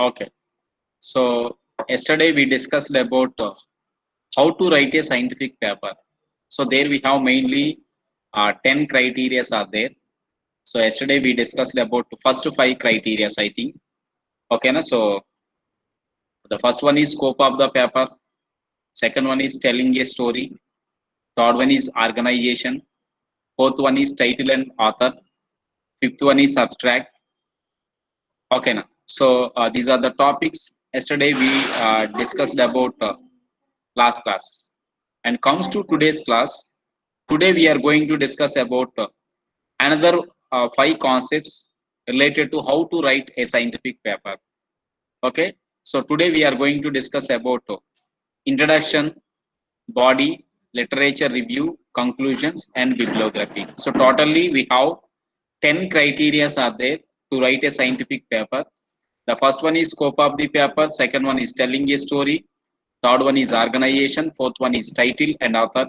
Okay. So yesterday we discussed about how to write a scientific paper. So there we have mainly 10 criteria are there. So yesterday we discussed about first five criteria, I think. Okay, na? So the first one is scope of the paper. Second one is telling a story. Third one is organization. Fourth one is title and author. Fifth one is abstract. Okay, na? So these are the topics. Yesterday we discussed about last class. And comes to today's class. Today we are going to discuss about another five concepts related to how to write a scientific paper. Okay, so today we are going to discuss about introduction, body, literature review, conclusions, and bibliography. So totally we have 10 criteria are there to write a scientific paper. The first one is scope of the paper, second one is telling a story, third one is organization, fourth one is title and author,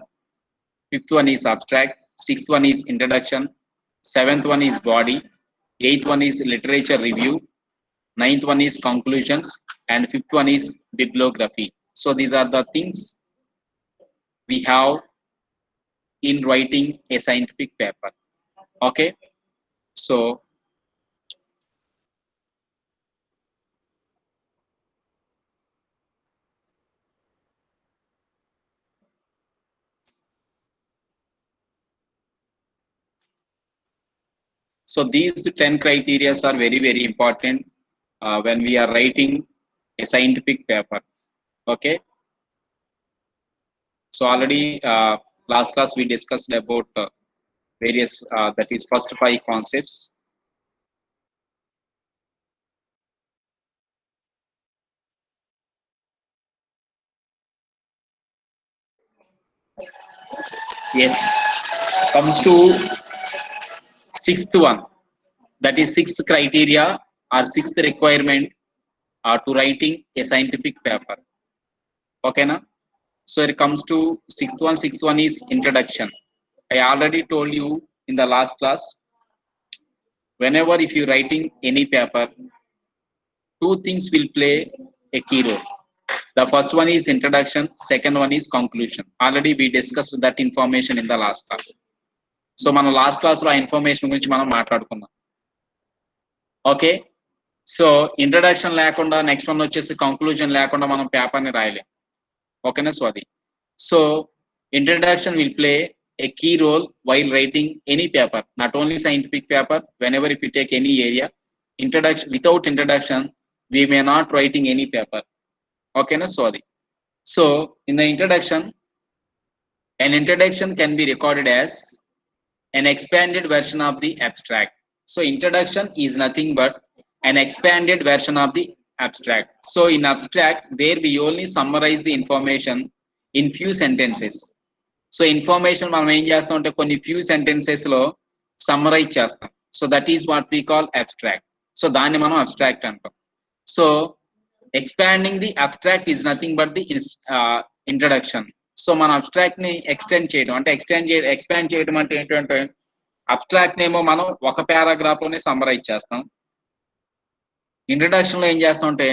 fifth one is abstract, sixth one is introduction, seventh one is body, eighth one is literature review, ninth one is conclusions, and fifth one is bibliography. So these are the things we have in writing a scientific paper. Okay, so these 10 criteria are very important when we are writing a scientific paper. Okay, so already last class we discussed about various that is first five concepts. Yes, comes to sixth one, that is sixth criteria or sixth requirement to writing a scientific paper. Okay, na? So it comes to sixth one is introduction. I already told you in the last class, whenever if you writing any paper, two things will play a key role. The first one is introduction, second one is conclusion. Already we discussed that information in the last class. So మన last class లో ఆ information గురించి మనం మాట్లాడుకుందాం. Okay, so introduction లేకుండా next one వచ్చేసి conclusion లేకుండా మనం పేపర్ ని రాయలేం. ఓకేనా? సో అది, so introduction will play a key role while writing any paper, not only scientific paper. Whenever if you take any area, introduction, without introduction we may not writing any paper. Okay na? Sorry. So in the introduction, an introduction can be recorded as an expanded version of the abstract. So introduction is nothing but an expanded version of the abstract. So in abstract, there we only summarize the information in few sentences. So information మనం ఏం చేస్తాం అంటే కొన్ని few sentences లో summarise చేస్తాం. So that is what we call abstract. So దాన్ని మనం abstract అంటాం. So expanding the abstract is nothing but the introduction. So మన అబ్స్ట్రాక్ట్ ని ఎక్స్టెండ్ చేయడం అంటే ఎక్స్పాండ్ చేయడం అంటే ఏంటంటే అబ్స్ట్రాక్ట్ నేమో మనం ఒక పారాగ్రాఫ్ లోనే సమ్మరైజ్ చేస్తాం. ఇంట్రడక్షన్ లో ఏం చేస్తాం అంటే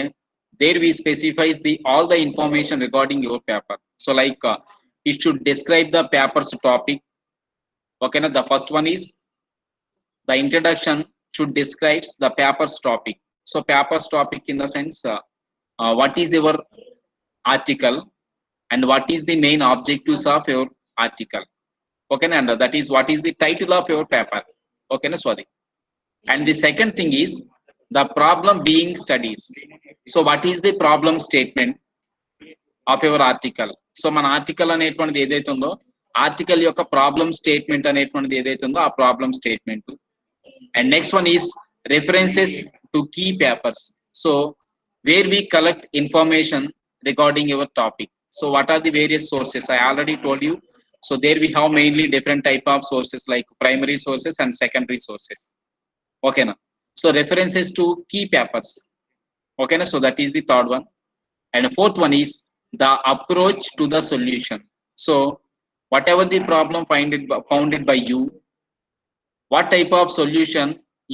there we specifies the all the information regarding your paper. So like it should describe the paper's topic. Okay, na? The first one is the introduction should describes the paper's topic. So paper's topic in the sense what is your article and what is the main objectives of your article. Okay, and that is what is the title of your paper. Okay, na? Sorry. And the second thing is the problem being studies. So what is the problem statement of your article? So మన article అనేటువంటిది ఏదైతే ఉందో article యొక్క problem statement అనేటువంటిది ఏదైతే ఉందో ఆ problem statement. And next one is references to key papers. So where we collect information regarding your topic. So what are the various sources? I already told you. So there we have mainly different type of sources like primary sources and secondary sources. ఓకేనా? So references to key papers. ఓకేనా? So that is the third one. And fourth one is the approach to the solution. So whatever the problem founded by you, what type of solution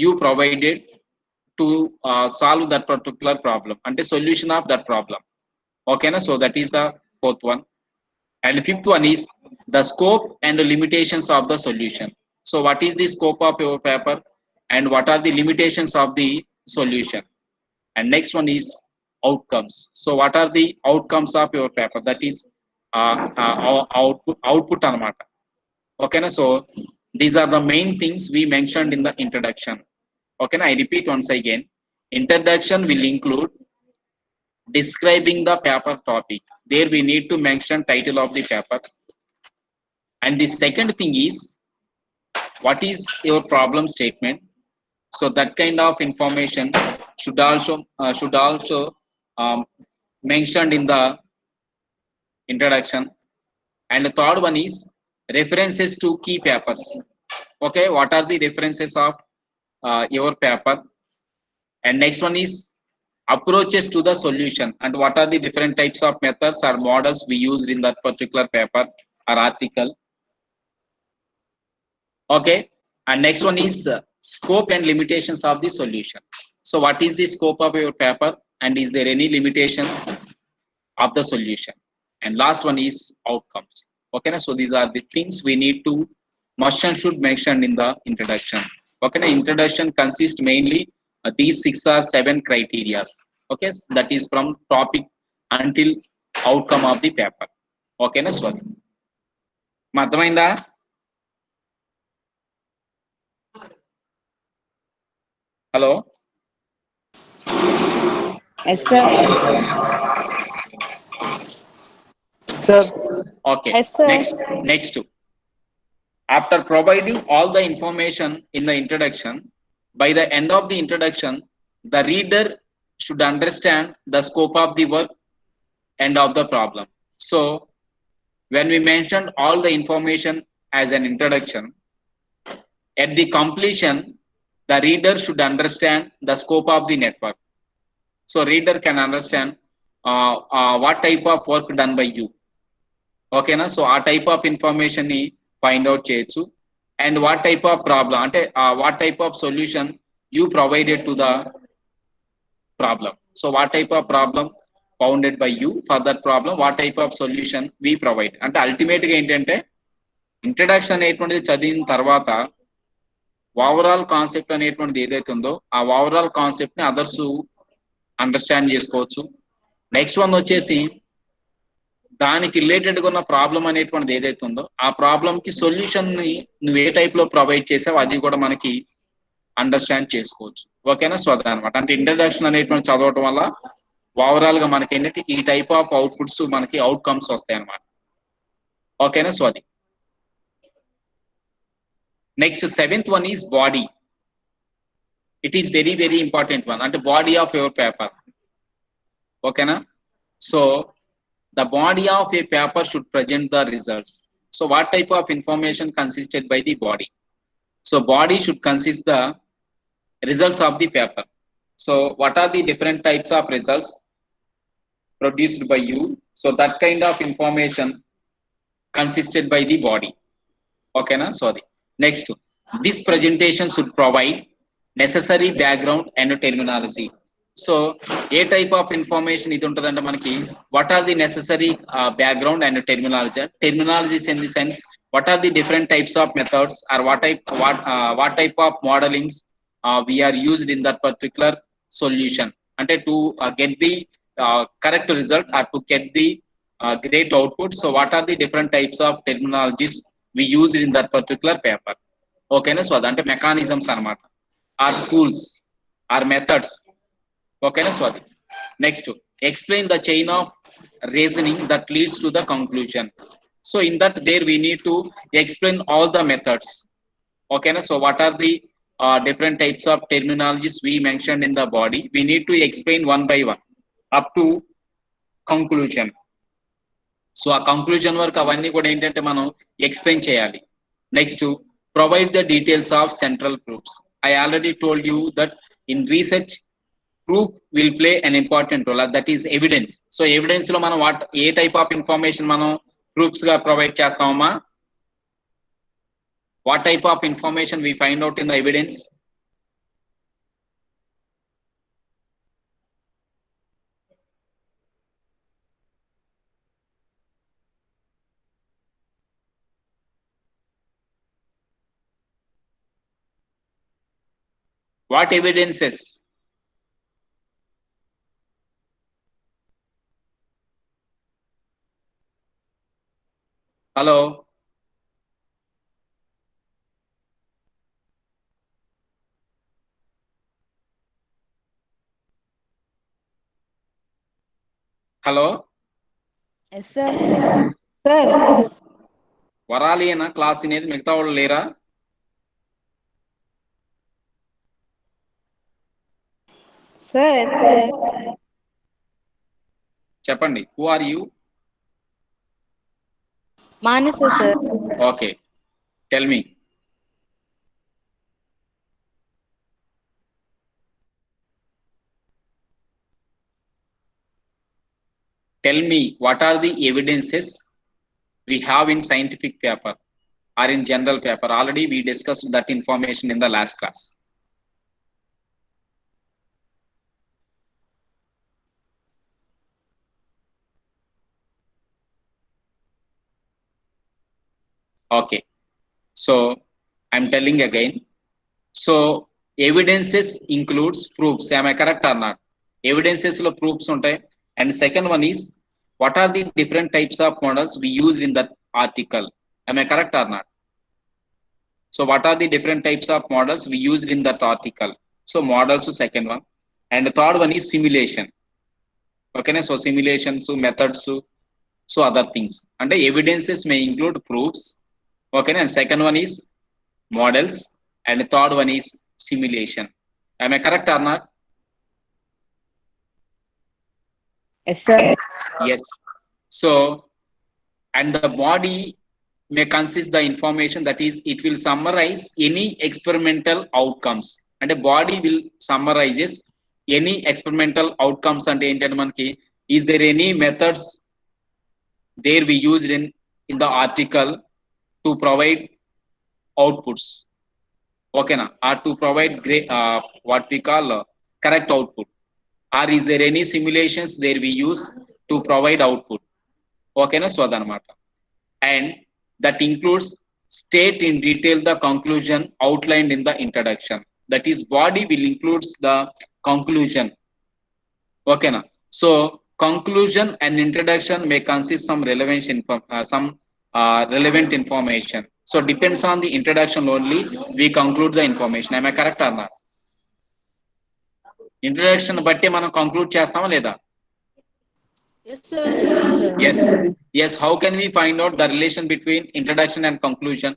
you provided to solve that particular problem, ante solution of that problem. Okay na, so that is the fourth one. And fifth one is the scope and the limitations of the solution. So what is the scope of your paper and what are the limitations of the solution? And next one is outcomes. So what are the outcomes of your paper? That is output anamata. Okay na, so these are the main things we mentioned in the introduction. Okay na, I repeat once again. Introduction will include describing the paper topic. There we need to mention title of the paper. And the second thing is what is your problem statement. So that kind of information should also mentioned in the introduction. And the third one is references to key papers. Okay, what are the references of your paper? And next one is approaches to the solution, and what are the different types of methods or models we used in that particular paper or article. Okay, and next one is scope and limitations of the solution. So what is the scope of your paper and is there any limitations of the solution? And last one is outcomes. Okay, so these are the things we need to must and should mention in the introduction. Okay, the introduction consists mainly these 6 or 7 criteria. Okay, so that is from topic until outcome of the paper. Okay na, so అర్థమైందా? Hello Yes, sir. Sir. Okay, Yes, sir. next after providing all the information in the introduction, by the end of the introduction the reader should understand the scope of the work and of the problem. So when we mentioned all the information as an introduction, at the completion the reader should understand the scope of the network. So reader can understand what type of work done by you. Okay na, so ఆ type of information ని find out చేయొచ్చు. And what type of problem, అంటే what type of solution you provided to the problem. So what type of problem founded by you for that problem, what type of solution we provide. అంటే ultimate గా ఏంటంటే introduction అనేటువంటిది చదివిన తర్వాత overall concept అనేటువంటిది ఏదైతే ఉందో ఆ ఓవరాల్ కాన్సెప్ట్ ని అదర్స్ అండర్స్టాండ్ చేసుకోవచ్చు. నెక్స్ట్ వన్ వచ్చేసి దానికి రిలేటెడ్ గా ఉన్న ప్రాబ్లం అనేటువంటిది ఏదైతే ఉందో ఆ ప్రాబ్లం కి సొల్యూషన్ ని నువ్వు ఏ టైప్ లో ప్రొవైడ్ చేసావు అది కూడా మనకి అండర్స్టాండ్ చేసుకోవచ్చు. ఓకేనా, సో అదనమాట. అంటే ఇంట్రడక్షన్ అనేటువంటి చదవటం వల్ల ఓవరాల్ గా మనకి ఏంటంటే ఈ టైప్ ఆఫ్ అవుట్పుట్స్ మనకి అవుట్కమ్స్ వస్తాయి అనమాట. ఓకేనా, సో అది. Next 7th one is body. It is very very important one, అంటే బాడీ ఆఫ్ యువర్ పేపర్. ఓకేనా, so the body of a paper should present the results. So what type of information consisted by the body? So body should consist the results of the paper. So what are the different types of results produced by you? So that kind of information consisted by the body. Okay na, sorry. Next, this presentation should provide necessary background and terminology. So ఏ type of information ఇది ఉంటుందంటే మనకి what are the necessary background and terminology. Terminologies in the sense what are the different types of methods or what type of modellings we are used in that particular solution, అంటే to get the correct result or to get the great output. So what are the different types of terminologies we used in that particular paper. ఓకేనా, so అదంటే mechanisms అనమాట, or tools or methods. Okay, so next, explain the chain of reasoning that leads to the conclusion. So in that there we need to explain all the methods. Okay, so what are the different types of terminologies we mentioned in the body, we need to explain one by one up to conclusion. So a conclusion work avanni kuda entante manam explain cheyali. Next, provide the details of central proofs. I already told you that in research proof will play an important role, that is evidence. So evidence lo manam what A type of information manam proofs ga provide chestamma, what type of information we find out in the evidence. What evidences? Hello. Hello. Yes, sir. Sir. వరాలియేనా class అనేది మిగతా వాళ్ళు లేరా? Sir, yes, sir. చెప్పండి. Who are you? Manasa, sir. Okay. Tell me. Tell me what are the evidences we have in scientific paper or in general paper. Already we discussed that information in the last class. Okay, so I'm telling again. So evidences includes proofs. Am I correct or not? Evidences lo proofs untai. And second one is, what are the different types of models we use in that article? Am I correct or not? So what are the different types of models we used in that article? So models, second one. And the third one is simulation. Okay, so simulations, so methods, so other things. And the evidences may include proofs. Okay, and second one is models, and the third one is simulation. Am I correct or not? Yes, sir. Yes. So, and the body may consist the information, that is, it will summarize any experimental outcomes. And the body will summarizes any experimental outcomes. And ఏంటంటే మనకి, is there any methods there we used in the article to provide outputs? Okay, na, or to provide great what we call correct output, or is there any simulations there we use to provide output? Okay, na, so adanamata. And that includes state in detail the conclusion outlined in the introduction. That is, body will includes the conclusion. Okay, na. So conclusion and introduction may consist some relevant relevant information. So depends on the introduction only we conclude the information. Am I correct or not? Introduction బట్టి మనం conclude చేస్తామా లేదా? Yes, sir. Yes. Yes. How can we find out the relation between introduction and conclusion?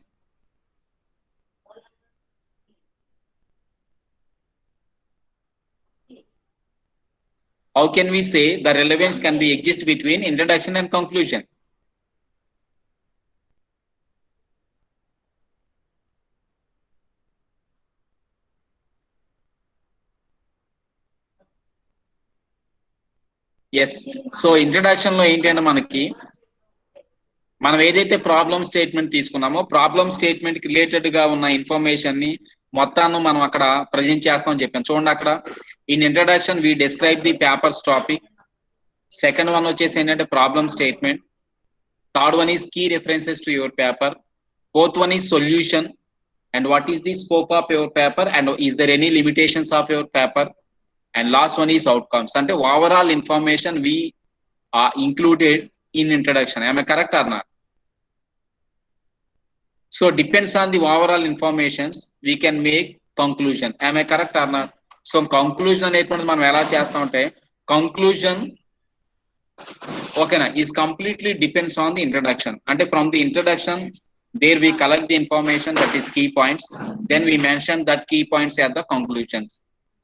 How can we say the relevance can be exist between introduction and conclusion? Yes. So introduction లో ఏంటి అంటే మనకి, మనం ఏదైతే problem statement తీసుకున్నామో problem statement కి related గా ఉన్న ఇన్ఫర్మేషన్ ని మొత్తాన్ని మనం అక్కడ ప్రజెంట్ చేస్తామని చెప్పాను. చూడండి, అక్కడ in introduction we describe the paper's topic. Second one వచ్చేసి ఏంటంటే problem statement. Third one is key references to your paper. Fourth one is solution and what is the scope of your paper and is there any limitations of your paper. And last one is outcomes. And overall information we included in introduction. Am I correct or not? So depends on the overall informations we can make conclusion. Am I correct or not? So conclusion అనేటువంటి మనం ఎలా చేస్తామంటే, conclusion okay na, is completely depends on the introduction. And from the introduction there we collect the information, that is key points. Then we mention that key points at the conclusions.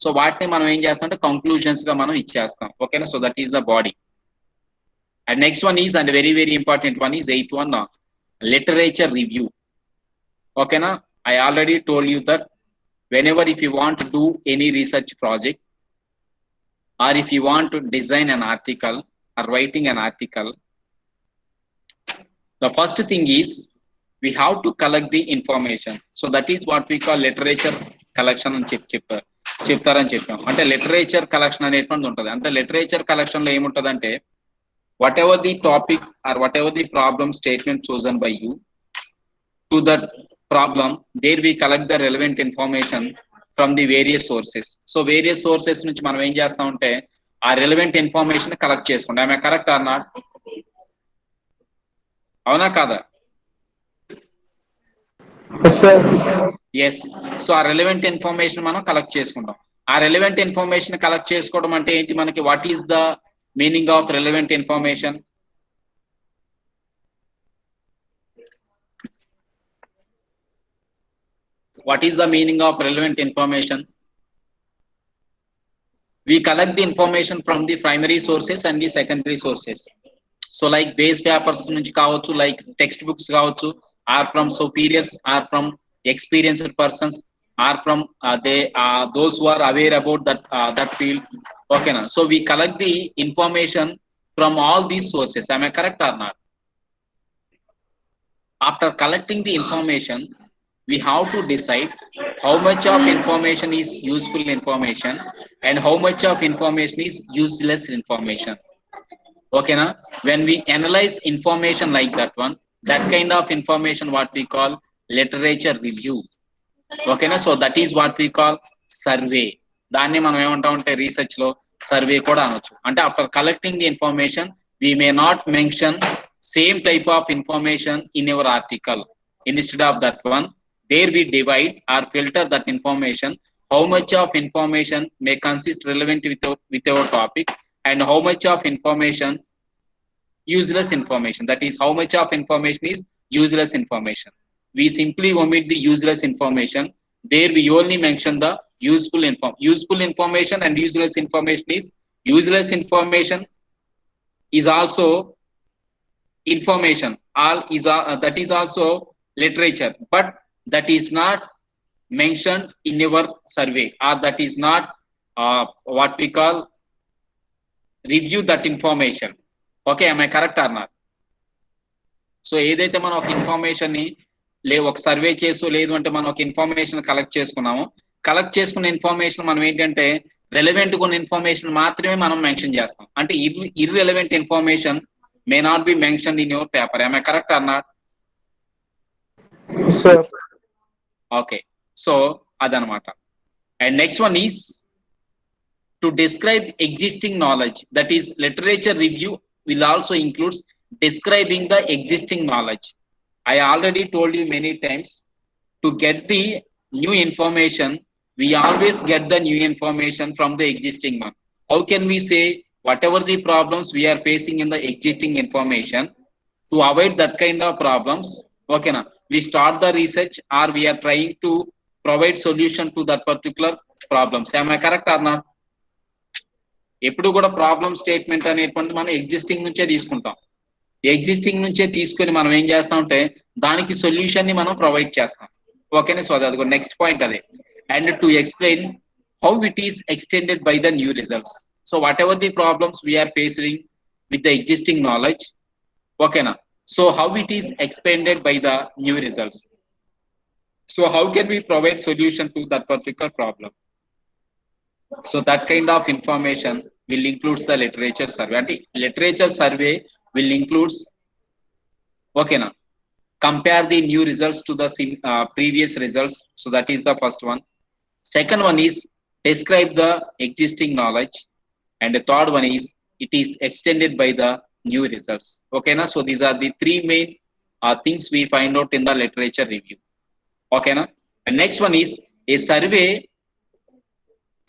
So వాటిని మనం ఏం చేస్తాం అంటే conclusions గా మనం ఇచ్చేస్తాం. ఓకేనా, so that is the body. And next one is, and very very important one is eighth one, literature review. ఓకేనా, I already told you that whenever if you want to do any research project or if you want to design an article or writing an article, the first thing is we have to collect the information. So that is what we call literature collection అని చెప్తారని చెప్పాం. అంటే literature collection అనేటువంటి ఉంటుంది. అంటే literature collection లో ఏముంటది అంటే, whatever the topic or whatever the problem statement chosen by you to that problem, there we collect the relevant information from the various sources. So various sources నుంచి మనం ఏం చేస్తామంటే ఆ relevant information collect చేసుకుంటాం. ఆమె correct or not? అవునా కాదా? Yes. So ఆ రిలవెంట్ ఇన్ఫర్మేషన్ మనం కలెక్ట్ చేసుకుంటాం. ఆ రిలవెంట్ ఇన్ఫర్మేషన్ కలెక్ట్ చేసుకోవడం అంటే ఏంటి? మనకి what is the meaning of relevant information? What is the meaning of relevant information? We collect the information from the primary sources and the secondary sources. So like base papers nunchi kavachu, like textbooks kavachu, are from superiors, are from experienced persons, are from those who are aware about that field. Okay na? So we collect the information from all these sources. Am I correct or not? After collecting the information, we have to decide how much of information is useful information and how much of information is useless information. Okay na? When we analyze information like that one, that kind of information what we call literature review. Okay na? So that is what we call survey. దాన్ని మనం ఏమంటామంటే research లో survey కూడా అనొచ్చు. అంటే after collecting the information we may not mention same type of information in our article. Instead of that one, there we divide or filter that information, how much of information may consist relevant with our topic and how much of information useless information. That is, how much of information is useless information. We simply omit the useless information. There we only mention the useful information, and useless information is also information. That is also literature, but that is not mentioned in your survey, or that is not what we call review that information. Okay, am I correct or not? So ఏదైతే మనం ఒక information ని ఒక survey చేసో లేదు అంటే మనం ఒక ఇన్ఫర్మేషన్ కలెక్ట్ చేసుకున్నాము, కలెక్ట్ చేసుకున్న ఇన్ఫర్మేషన్ మనం ఏంటంటే రెలవెంట్ ఉన్న ఇన్ఫర్మేషన్ మాత్రమే మనం మెన్షన్ చేస్తాం. అంటే irrelevant information may not be mentioned in your paper. Am I correct or not? Sir. Okay, so adanamata. And next one is to describe existing knowledge. That is, literature review will also include describing the existing knowledge. I already told you many times, to get the new information, we always get the new information from the existing one. How can we say whatever the problems we are facing in the existing information, to avoid that kind of problems, okay na, we start the research or we are trying to provide solution to that particular problems. Am I correct or not? ఎప్పుడు కూడా problem statement అనేటువంటి మనం existing నుంచే తీసుకుంటాం. Existing నుంచే తీసుకొని మనం ఏం చేస్తామంటే దానికి సొల్యూషన్ ని మనం ప్రొవైడ్ చేస్తాం. ఓకేనా? సో అది కూడా నెక్స్ట్ పాయింట్ అదే. And to explain how it is extended by the new results. So whatever the problems we are facing with the existing knowledge, okay na, so how it is expanded by the new results. So how can we provide solution to that particular problem? So that kind of information will include the literature survey. And literature survey will include, okay na, compare the new results to the previous results. So that is the first one. Second one is describe the existing knowledge. And the third one is it is extended by the new results. Okay na? So these are the three main things we find out in the literature review. Okay na? And next one is a survey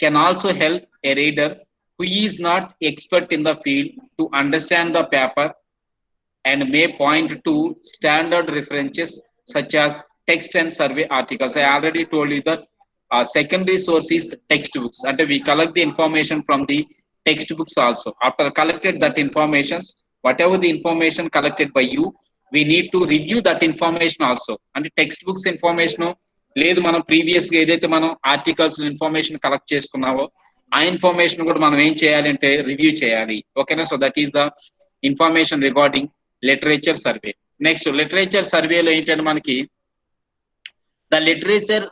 can also help a reader who is not expert in the field to understand the paper and may point to standard references such as text and survey articles. I already told you that secondary source is textbooks, and we collect the information from the textbooks also. After collected that information, whatever the information collected by you, we need to review that information also. And textbooks information లేదు, మనం previous గా ఏదైతే మనం articles information collect చేసుకున్నావో ఆ information కూడా మనం ఏం చేయాలి అంటే రివ్యూ చేయాలి. ఓకేనా? So that is the information regarding literature survey. Next literature సర్వేలో ఏంటంటే మనకి the literature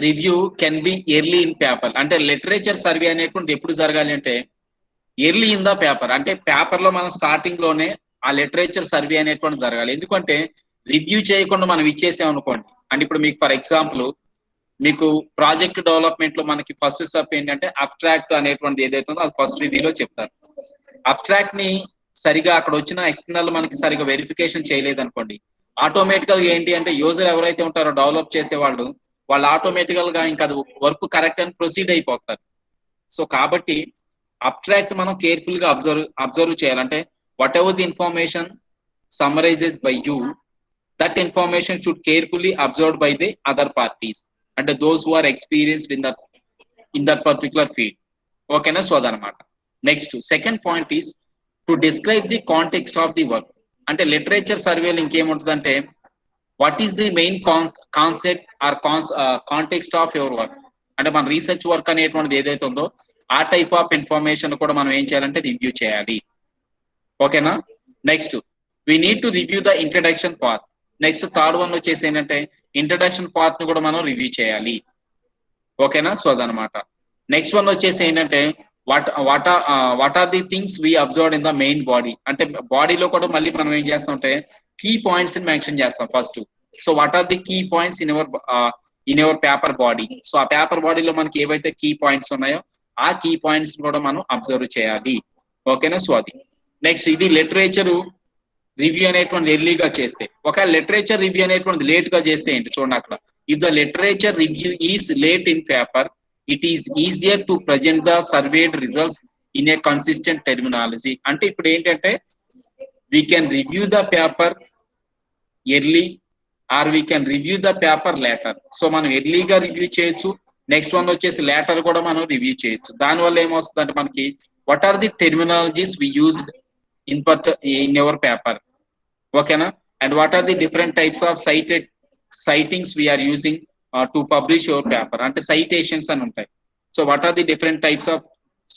review can be early in paper. అంటే లిటరేచర్ సర్వే అనేటువంటి ఎప్పుడు జరగాలి అంటే ఎర్లీ ఇన్ ద పేపర్. అంటే పేపర్ లో మనం స్టార్టింగ్ లోనే ఆ లిటరేచర్ సర్వే అనేటువంటి జరగాలి. ఎందుకంటే రివ్యూ చేయకుండా మనం ఇచ్చేసాం అనుకోండి. అండ్ ఇప్పుడు మీకు ఫర్ ఎగ్జాంపుల్ మీకు ప్రాజెక్ట్ డెవలప్మెంట్ లో మనకి ఫస్ట్ స్టెప్ ఏంటంటే అబ్స్ట్రాక్ట్ అనేటువంటిది ఏదైతే ఉందో అది ఫస్ట్ రివ్యూలో చెప్తారు. అబ్స్ట్రాక్ట్ ని సరిగా అక్కడ వచ్చిన ఎక్స్టర్నల్ మనకి సరిగా వెరిఫికేషన్ చేయలేదు అనుకోండి, ఆటోమేటికల్ గా ఏంటి అంటే యూజర్ ఎవరైతే ఉంటారో డెవలప్ చేసేవాళ్ళు వాళ్ళు ఆటోమేటికల్ గా ఇంకా అది వర్క్ కరెక్ట్ అని ప్రొసీడ్ అయిపోతారు. సో కాబట్టి అబ్స్ట్రాక్ట్ మనం కేర్ఫుల్ గా అబ్జర్వ్ చేయాలంటే whatever the information summarises by you, that information should carefully observed by the other parties అంటే those who are experienced in that particular field. ఓకేనా? సో అదనమాట. Next second point is to describe the context of the work. అంటే literature సర్వేలు ఇంకేముంటుందంటే what is the main concept or context of your work. అంటే మన research work అనేటువంటిది ఏదైతే ఉందో ఆ టైప్ ఆఫ్ ఇన్ఫర్మేషన్ కూడా మనం ఏం చేయాలంటే రివ్యూ చేయాలి. ఓకేనా? Next we need to review the introduction part. Next third one వచ్చేసి ఏంటంటే ఇంట్రడక్షన్ పార్ట్ ని కూడా మనం రివ్యూ చేయాలి. ఓకేనా? సో అదనమాట. నెక్స్ట్ వన్ వచ్చేసి ఏంటంటే what are the things we observe in the main body. అంటే బాడీలో కూడా మళ్ళీ మనం ఏం చేస్తామంటే కీ పాయింట్స్ ని మెన్షన్ చేస్తాం first. So what are the key points in your paper body. So ఆ పేపర్ బాడీలో మనకి ఏవైతే కీ పాయింట్స్ ఉన్నాయో ఆ కీ పాయింట్స్ కూడా మనం అబ్జర్వ్ చేయాలి. ఓకేనా? సో అది. నెక్స్ట్ ఇది లిటరేచర్ రివ్యూ అనేటువంటి ఎర్లీగా చేస్తే, ఒకవేళ లిటరేచర్ రివ్యూ అనేటువంటి లేట్ గా చేస్తే ఏంటి చూడండి అక్కడ, if the literature review is late in paper it is easier to present the surveyed results in a consistent terminology. అంటే ఇప్పుడు ఏంటంటే we can review the paper early or we can review the paper later. So మనం ఎర్లీగా review చేయొచ్చు, next one వచ్చేసి later కూడా మనం review చేయొచ్చు. దానివల్ల ఏమొస్తుంది అంటే మనకి what are the terminologies we used in your paper. ఓకేనా? And what are the different types of citings we are using to publish your paper. అంటే సైటేషన్స్ అని ఉంటాయి. So what are the different types of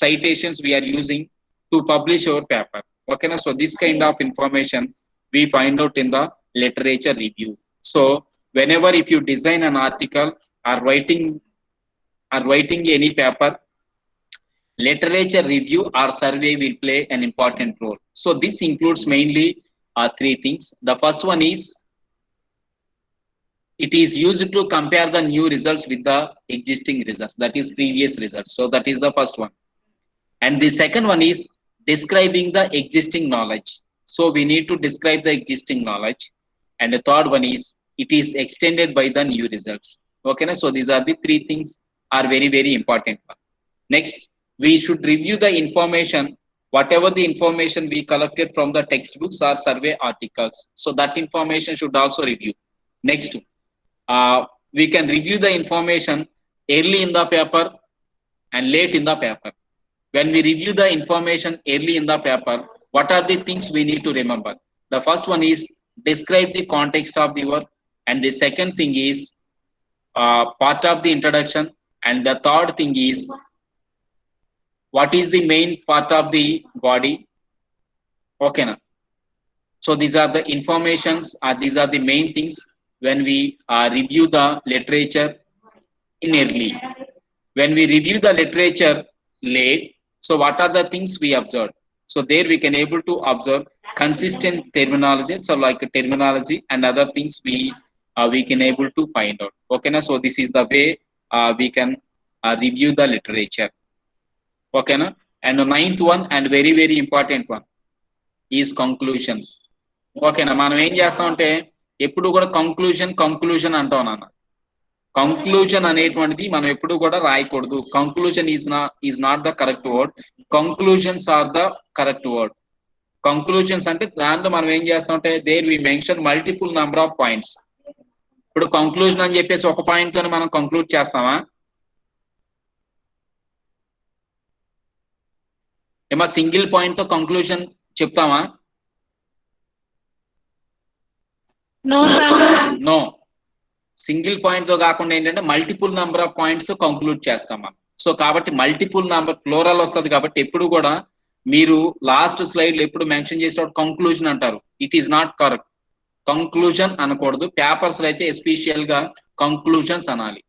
citations we are using to publish your paper. ఓకేనా? So this kind of information we find out in the literature review. So whenever if you design an article or writing any paper, literature review or survey will play an important role. So this includes mainly three things. The first one is it is used to compare the new results with the existing results, that is previous results. So that is the first one. And the second one is describing the existing knowledge. So we need to describe the existing knowledge. And the third one is it is extended by the new results. Okay, so these are the three things are very, very important. Next, we should review the information, whatever the information we collected from the textbooks or survey articles. So that information should also review. Next, we can review the information early in the paper and late in the paper. When we review the information early in the paper, what are the things we need to remember? The first one is describe the context of the work, and the second thing is part of the introduction, and the third thing is what is the main part of the body. Okay na? So these are the informations, these are the main things when we review the literature in early. When we review the literature late, so what are the things we observed? So there we can able to observe consistent terminology, so like terminology and other things we can able to find out. Okay na? So this is the way we can review the literature. Okay na? And the ninth one and very, very important one is conclusions. Okay na? మనం ఏం చేస్తామంటే ఎప్పుడు కూడా conclusion అంటాం నాన్న. Conclusion అనేటువంటిది మనం ఎప్పుడు కూడా రాయకూడదు. Conclusion is not the correct word. Conclusions are the correct word. Conclusions అంటే దాంట్లో మనం ఏం చేస్తామంటే there we mention multiple number of points. ఇప్పుడు కంక్లూజన్ అని చెప్పేసి ఒక పాయింట్ తో మనం కంక్లూడ్ చేస్తామా? ఏమో సింగిల్ పాయింట్ తో కంక్లూజన్ చెప్తామా? నో. సింగిల్ పాయింట్ తో కాకుండా ఏంటంటే మల్టిపుల్ నెంబర్ ఆఫ్ పాయింట్స్ తో కంక్లూడ్ చేస్తాం మనం. సో కాబట్టి మల్టిపుల్ నెంబర్ ప్లోరల్ వస్తుంది కాబట్టి ఎప్పుడు కూడా మీరు లాస్ట్ స్లైడ్ లో ఎప్పుడు మెన్షన్ చేసేటప్పుడు కంక్లూజన్ అంటారు. It is not correct. Conclusion అనకూడదు. పేపర్స్ లో అయితే ఎస్పెషియల్ గా కంక్లూజన్స్ అనాలి.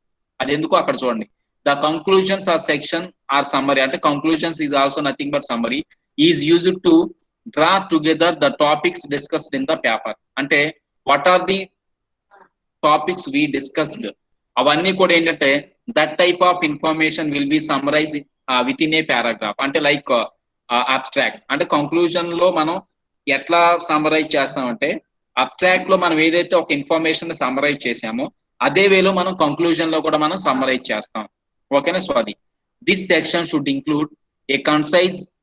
అది ఎందుకు అక్కడ చూడండి. The conclusions or section or summary. అంటే conclusions is also nothing but summary is used to draw together the topics discussed in the paper. అంటే what are the topics we discussed అవన్నీ కూడా ఏంటంటే that type of information will be summarise with in a paragraph. అంటే like abstract. అంటే conclusion లో మనం ఎట్లా summarise చేస్తామంటే అబ్స్ట్రాక్ట్ లో మనం ఏదైతే ఒక ఇన్ఫర్మేషన్ సమ్మరైజ్ చేసామో అదే వేలో మనం కంక్లూజన్ లో కూడా మనం సమ్మరైజ్ చేస్తాం. ఓకేనా? సో అది this section should include A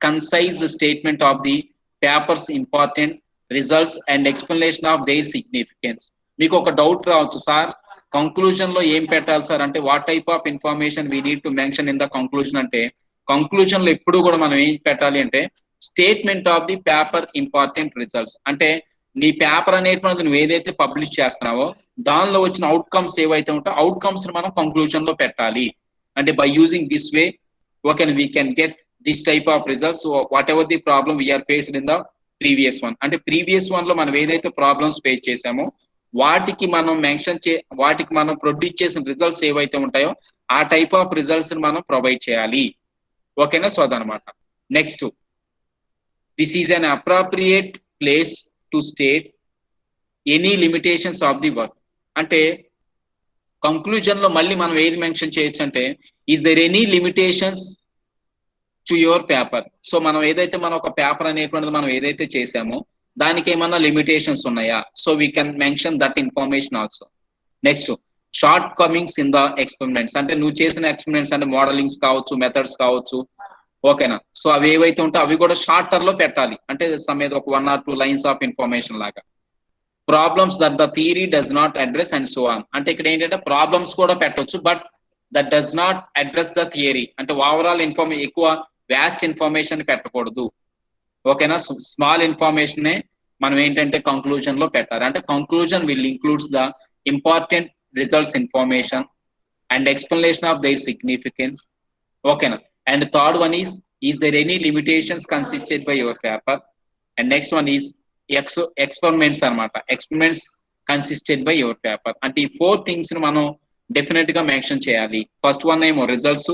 concise statement of the papers important results and explanation of their significance. మీకు ఒక డౌట్ రావచ్చు, సార్ కంక్లూజన్ లో ఏం పెట్టాలి సార్ అంటే what type of information we need to mention in the conclusion అంటే conclusion లో ఎప్పుడు కూడా మనం ఏం పెట్టాలి అంటే statement of the paper important results. అంటే నీ పేపర్ అనేటువంటి నువ్వు ఏదైతే పబ్లిష్ చేస్తున్నావో దానిలో వచ్చిన అవుట్కమ్స్ ఏవైతే ఉంటాయో అవుట్కమ్స్ మనం కంక్లూజన్ లో పెట్టాలి. అంటే by using this way okay we can get this type of results whatever the problem we are faced in the previous one. అంటే ప్రీవియస్ వన్ లో మనం ఏదైతే ప్రాబ్లమ్స్ ఫేస్ చేసామో వాటికి మనం వాటికి మనం ప్రొడ్యూస్ చేసిన రిజల్ట్స్ ఏవైతే ఉంటాయో ఆ టైప్ ఆఫ్ రిజల్ట్స్ మనం ప్రొవైడ్ చేయాలి. ఓకేనా? సో అదనమాట. Next, this is an appropriate place to state any limitations of the work. అంటే కంక్లూజన్ లో మళ్ళీ మనం ఏది మెన్షన్ చేయొచ్చు అంటే is there any limitations to your paper. So మనం ఏదైతే మనం ఒక పేపర్ అనేటువంటిది మనం ఏదైతే చేసామో దానికి ఏమన్నా లిమిటేషన్స్ ఉన్నాయా? So we can mention that information also. Next, short Cummins in the experiments. అంటే నువ్వు చేసిన ఎక్స్పెరిమెంట్స్ అంటే మోడలింగ్స్ కావచ్చు, మెథడ్స్ కావచ్చు. ఓకేనా? సో అవి ఏవైతే ఉంటాయో అవి కూడా షార్టర్ లో పెట్టాలి. అంటే సమ్ ఏదో ఒక 1 or 2 లైన్స్ ఆఫ్ ఇన్ఫర్మేషన్ లాగా. Problems that the theory does not address and so on. అంటే ఇక్కడ ఏంటంటే ప్రాబ్లమ్స్ కూడా పెట్టొచ్చు but that does not address the theory. అంటే ఓవరాల్ ఎక్కువ వ్యాస్ట్ ఇన్ఫర్మేషన్ పెట్టకూడదు. ఓకేనా? స్మాల్ ఇన్ఫర్మేషన్ మనం ఏంటంటే కంక్లూజన్ లో పెట్టాలి. అంటే conclusion will includes the important results information and explanation of their significance. ఓకేనా? And third one is there any limitations consisted by your paper. And next one is experiments అనమాట. Experiments consisted by your paper. అంటే ఈ 4 things ని మనం definite గా mention చేయాలి. First one ఏమో results,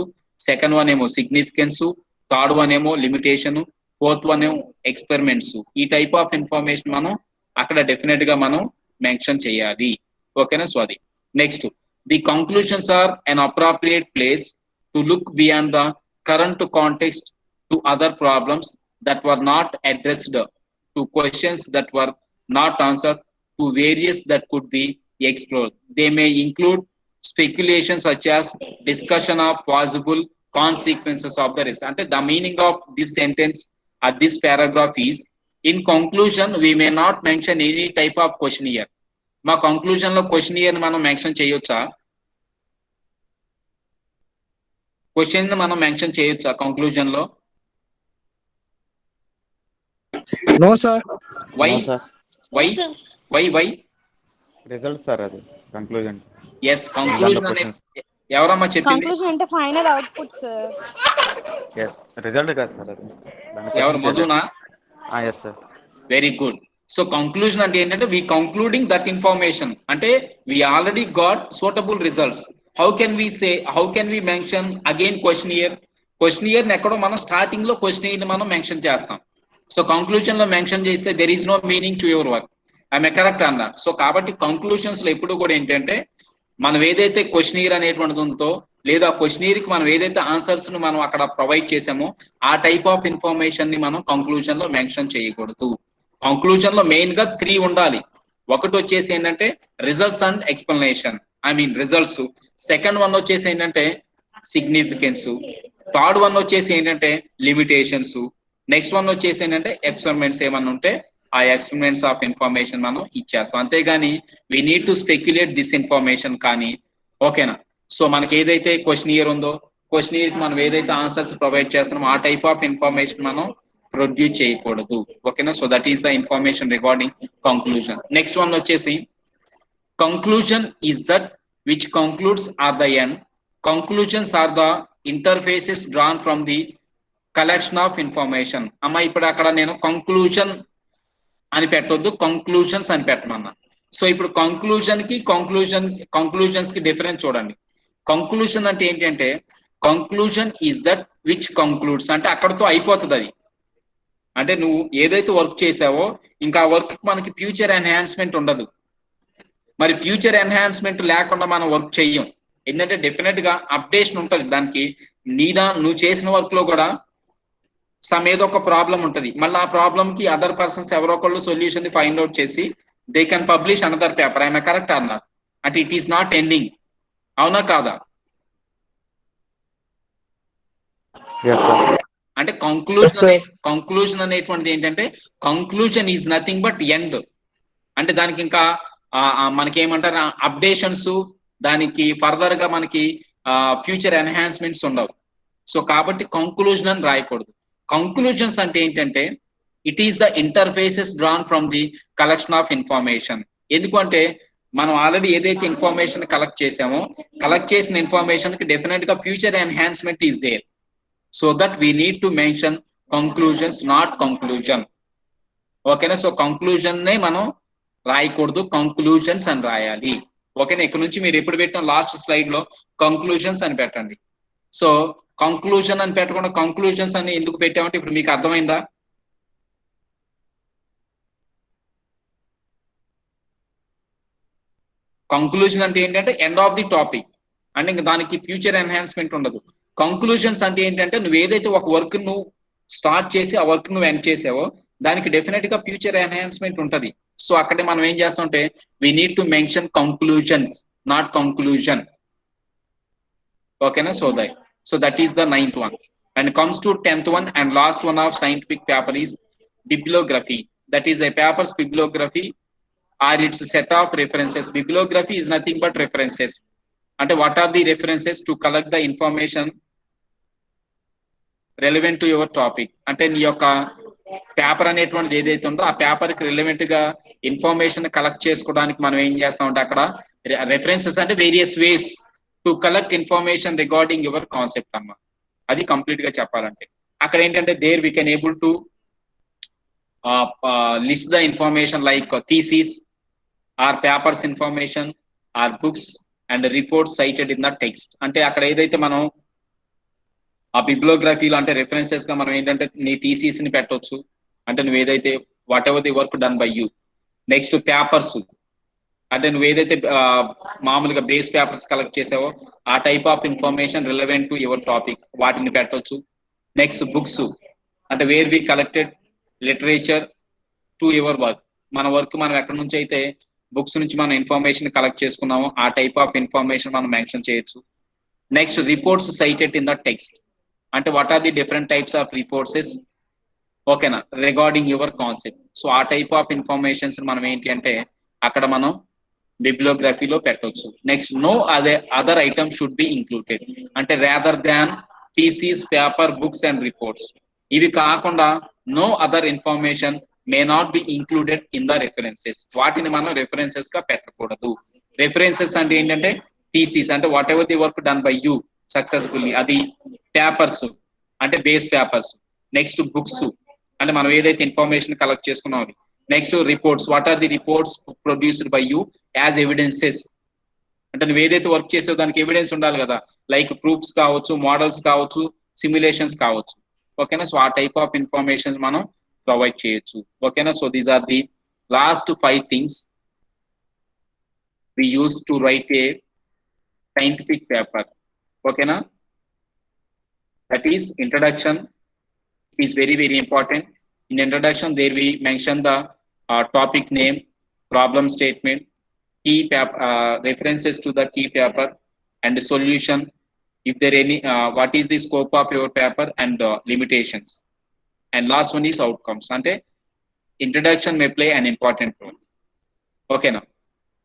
second one ఏమో సిగ్నిఫికెన్స్, థర్డ్ వన్ ఏమో లిమిటేషన్, ఫోర్త్ వన్ ఏమో ఎక్స్పెరిమెంట్స్. ఈ టైప్ ఆఫ్ ఇన్ఫర్మేషన్ మనం అక్కడ డెఫినెట్ గా మనం మెన్షన్ చేయాలి. ఓకేనా? సో అది. Next, the conclusions are an appropriate place to look beyond the current context to other problems that were not addressed, to questions that were not answered, to various that could be explored. They may include speculation such as discussion of possible consequences of the risk. Ante the meaning of this sentence or this paragraph is, in conclusion we may not mention any type of questionnaire. Ma conclusion lo questionnaire manam mention cheyocha? Question ni manam mention cheyocha conclusion lo? No sir. Why? No, sir. Why? Sir. Why? Results, sir. అది conclusion. Yes, conclusion అనే questions. ఎవరమ్మా చెప్పింది? Conclusion అంటే final output sir. Yes. Result కాదు sir అది. ఎవరు? మధునా? Yes sir. Very good. So conclusion అంటే ఏంటంటే వి కంక్లూడింగ్ దట్ ఇన్ఫర్మేషన్. అంటే we already got suitable results. How can we mention again questionnaire? Questionnaire ఎక్కడో మనం స్టార్టింగ్ లో క్వశ్చనియర్ మనం మెన్షన్ చేస్తాం. సో కంక్లూజన్ లో మెన్షన్ చేస్తే there is no meaning to your work. I'm correct అన్నా? So కాబట్టి కంక్లూషన్స్ లో ఎప్పుడు కూడా ఏంటంటే మనం ఏదైతే క్వశ్చనియర్ అనేటువంటిది ఉందో లేదా క్వశ్చనియర్ కి మనం ఏదైతే ఆన్సర్స్ ను మనం అక్కడ ప్రొవైడ్ చేసామో ఆ టైప్ ఆఫ్ ఇన్ఫర్మేషన్ ని మనం కంక్లూజన్ లో మెన్షన్ చేయకూడదు. కంక్లూజన్ లో మెయిన్ గా 3 ఉండాలి. ఒకటి వచ్చేసి ఏంటంటే results and explanation, results. Second one వచ్చేసి ఏంటంటే సిగ్నిఫికెన్స్. థర్డ్ వన్ వచ్చేసి ఏంటంటే లిమిటేషన్స్. నెక్స్ట్ వన్ వచ్చేసి ఏంటంటే ఎక్స్పెరిమెంట్స్ ఏమన్నా ఉంటే ఆ ఎక్స్పెరిమెంట్స్ ఆఫ్ ఇన్ఫర్మేషన్ మనం ఇచ్చేస్తాం. అంతేగాని we need to speculate this information కానీ. ఓకేనా? సో మనకి ఏదైతే క్వశ్చనియర్ ఉందో క్వశ్చనియర్ కి మనం ఏదైతే ఆన్సర్స్ ప్రొవైడ్ చేస్తున్నామో ఆ టైప్ ఆఫ్ ఇన్ఫర్మేషన్ మనం ప్రొడ్యూస్ చేయకూడదు. ఓకేనా? So that is the information regarding conclusion. Next one వచ్చేసి conclusion is that which concludes or the end. Conclusions are the interfaces drawn from the collection of information. అమ్మ ఇప్పుడు అక్కడ నేను conclusion అని పెట్టొద్దు, కంక్లూజన్స్ అని పెట్టమన్నా. సో ఇప్పుడు కంక్లూజన్స్ కి డిఫరెన్స్ చూడండి. కంక్లూజన్ అంటే ఏంటంటే conclusion is that which concludes. అంటే అక్కడతో అయిపోతుంది అది. అంటే నువ్వు ఏదైతే వర్క్ చేసావో ఇంకా ఆ వర్క్ మనకి ఫ్యూచర్ ఎన్హాన్స్మెంట్ ఉండదు. మరి ఫ్యూచర్ ఎన్హాన్స్మెంట్ లేకుండా మనం వర్క్ చెయ్యం. ఏంటంటే డెఫినెట్ గా అప్డేషన్ ఉంటుంది దానికి. నువ్వు చేసిన వర్క్ లో కూడా సమ్ ఏదో ఒక ప్రాబ్లం ఉంటుంది, మళ్ళీ ఆ ప్రాబ్లం కి అదర్ పర్సన్స్ ఎవరో ఒకళ్ళు సొల్యూషన్ ని ఫైండ్ అవుట్ చేసి they can publish another paper. I'm correct అన్నారు అంటే ఇట్ ఈస్ నాట్ ఎండింగ్. అవునా కాదా? Yes, sir. అంటే Yes, sir. కంక్లూజన్ అనేటువంటిది ఏంటంటే conclusion is nothing but end. అంటే దానికి ఇంకా మనకి ఏమంటారు అప్డేషన్స్, దానికి ఫర్దర్ గా మనకి ఫ్యూచర్ ఎన్హాన్స్మెంట్స్ ఉండవు. సో కాబట్టి కంక్లూజన్ అని రాయకూడదు. కంక్లూజన్స్ అంటే ఏంటంటే it is the interfaces drawn from the collection of information. ఎందుకంటే మనం ఆల్రెడీ ఏదైతే ఇన్ఫర్మేషన్ కలెక్ట్ చేసామో, కలెక్ట్ చేసిన ఇన్ఫర్మేషన్ కి డెఫినెట్ గా future enhancement is there. So that we need to mention conclusions, not conclusion. ఓకేనా? సో కంక్లూజన్ నే మనం రాయకూడదు, కంక్లూజన్స్ అని రాయాలి. ఓకేనా? ఇక్కడ నుంచి మీరు ఎప్పుడు పెట్టిన లాస్ట్ స్లైడ్ లో కంక్లూజన్స్ అని పెట్టండి. సో కంక్లూజన్ అని పెట్టకుండా కంక్లూజన్స్ అని ఎందుకు పెట్టామంటే ఇప్పుడు మీకు అర్థమైందా? కంక్లూజన్ అంటే ఏంటంటే ఎండ్ ఆఫ్ ది టాపిక్, అంటే ఇంకా దానికి ఫ్యూచర్ ఎన్హాన్స్మెంట్ ఉండదు. కంక్లూజన్స్ అంటే ఏంటంటే నువ్వు ఏదైతే ఒక వర్క్ నువ్వు స్టార్ట్ చేసి ఆ వర్క్ నువ్వు ఎండ్ చేసావో దానికి డెఫినెట్ గా ఫ్యూచర్ ఎన్హాన్స్మెంట్ ఉంటది. సో అక్కడే మనం ఏం చేస్తామంటే we need to mention conclusions, not conclusion. ఓకేనా? So that is the 9th one. And comes to 10th one and last one of scientific paper is bibliography. That is a paper's bibliography or its set of references. Bibliography is nothing but references. And what are the references to collect the information relevant to your topic? అంటే నీ యొక్క paper అనేటువంటిది ఏదైతే ఉందో ఆ paper కి relevant గా information collect చేసుకోవడానికి మనం ఏం చేస్తామంటే అక్కడ రెఫరెన్సెస్ అంటే various ways to collect information regarding your concept అమ్మా. అది కంప్లీట్ గా చెప్పాలంటే అక్కడ ఏంటంటే there we can able to list the information like thesis or papers information or books and reports cited in the text. అంటే అక్కడ ఏదైతే మనం ఆ బిబ్లియోగ్రఫీలో అంటే రెఫరెన్సెస్ గా మనం ఏంటంటే నీ థీసిస్ ని పెట్టవచ్చు, అంటే నువ్వు ఏదైతే whatever the work done by you. Next papers అంటే నువ్వు ఏదైతే మామూలుగా బేస్ పేపర్స్ కలెక్ట్ చేసావో ఆ type of information relevant to your topic, వాటిని పెట్టవచ్చు. నెక్స్ట్ బుక్స్ అంటే where we collected literature to your work, మన వర్క్ మనం ఎక్కడి నుంచి అయితే బుక్స్ నుంచి మనం ఇన్ఫర్మేషన్ కలెక్ట్ చేసుకున్నామో ఆ టైప్ ఆఫ్ ఇన్ఫర్మేషన్ మనం మెన్షన్ చేయొచ్చు. Next reports cited in the text, అంటే what are the different types of reports ఓకేనా రిగార్డింగ్ యువర్ కాన్సెప్ట్. సో ఆ టైప్ ఆఫ్ ఇన్ఫర్మేషన్స్ మనం ఏంటి అంటే అక్కడ మనం బిబ్లియోగ్రఫీలో పెట్టవచ్చు. Next no other item should be included, అంటే rather than thesis, paper, books and reports. ఇవి కాకుండా no other information may not be included in the references. వాటిని మనం రెఫరెన్సెస్ గా పెట్టకూడదు. రెఫరెన్సెస్ అంటే ఏంటంటే థీసిస్ అంటే whatever the work done by you successfully, అది పేపర్స్ అంటే బేస్ పేపర్స్. నెక్స్ట్ బుక్స్ అంటే మనం ఏదైతే ఇన్ఫర్మేషన్ కలెక్ట్ చేసుకున్నాం అది. Next reports, what are the reports produced by you as evidences, అంటే నువ్వు ఏదైతే వర్క్ చేసావో దానికి ఎవిడెన్స్ ఉండాలి కదా, లైక్ ప్రూఫ్స్ కావచ్చు, మోడల్స్ కావచ్చు, సిమ్యులేషన్స్ కావచ్చు. ఓకేనా? సో ఆ టైప్ ఆఫ్ ఇన్ఫర్మేషన్ మనం ప్రొవైడ్ చేయొచ్చు. ఓకేనా? So these are the last 5 things we use to write a scientific paper. ఓకేనా? That is introduction is very very important. In introduction there we mention the topic name, problem statement, key references to the key paper and the solution, if there any what is the scope of your paper and limitations, and last one is outcomes. Ante introduction may play an important role. Okay, now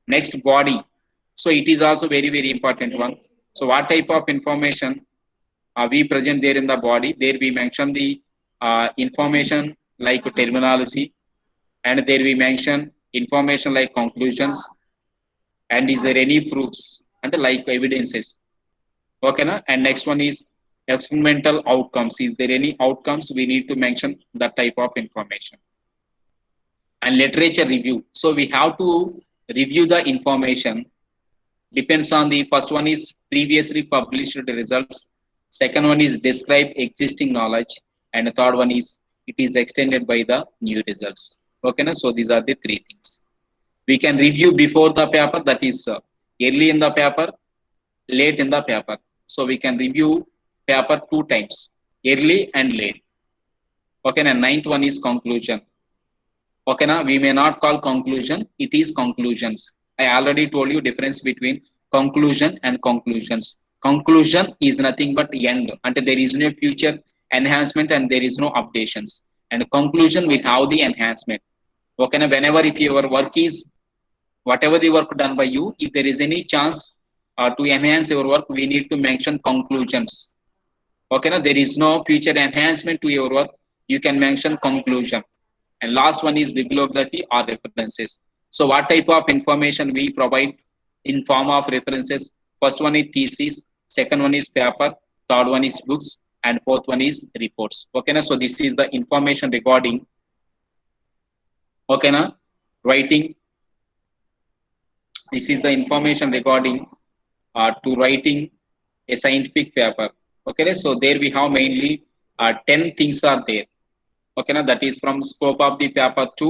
next body. So it is also very very important one. So what type of information we present there in the body? There we mention the information like terminology, and there we mention information like conclusions, and is there any proofs and like evidences. Okay na? And next one is experimental outcomes. Is there any outcomes? We need to mention that type of information. And literature review, so we have to review the information. Depends on the first one is previously published results, second one is describe existing knowledge, and the third one is it is extended by the new results. Okay na? So these are the 3 things. We can review before the paper, that is early in the paper, late in the paper. So we can review paper 2 times, early and late. Okay, and ninth one is conclusion. Okay, now we may not call conclusion, it is conclusions. I already told you difference between conclusion and conclusions. Conclusion is nothing but end, until there is no future enhancement and there is no updations. And conclusion will have the enhancement. Okay, now whenever if your work is, whatever the work done by you, if there is any chance to enhance your work, we need to mention conclusions. Okay, now there is no future enhancement to your work, you can mention conclusion. And last one is bibliography or references. So what type of information we provide in form of references? First one is thesis, second one is paper, third one is books, and fourth one is reports. Okay, now so this is the information regarding, okay, now writing. This is the information regarding to writing a scientific paper. Okay, so there we have mainly 10 things are there. Okay, now that is from scope of the paper to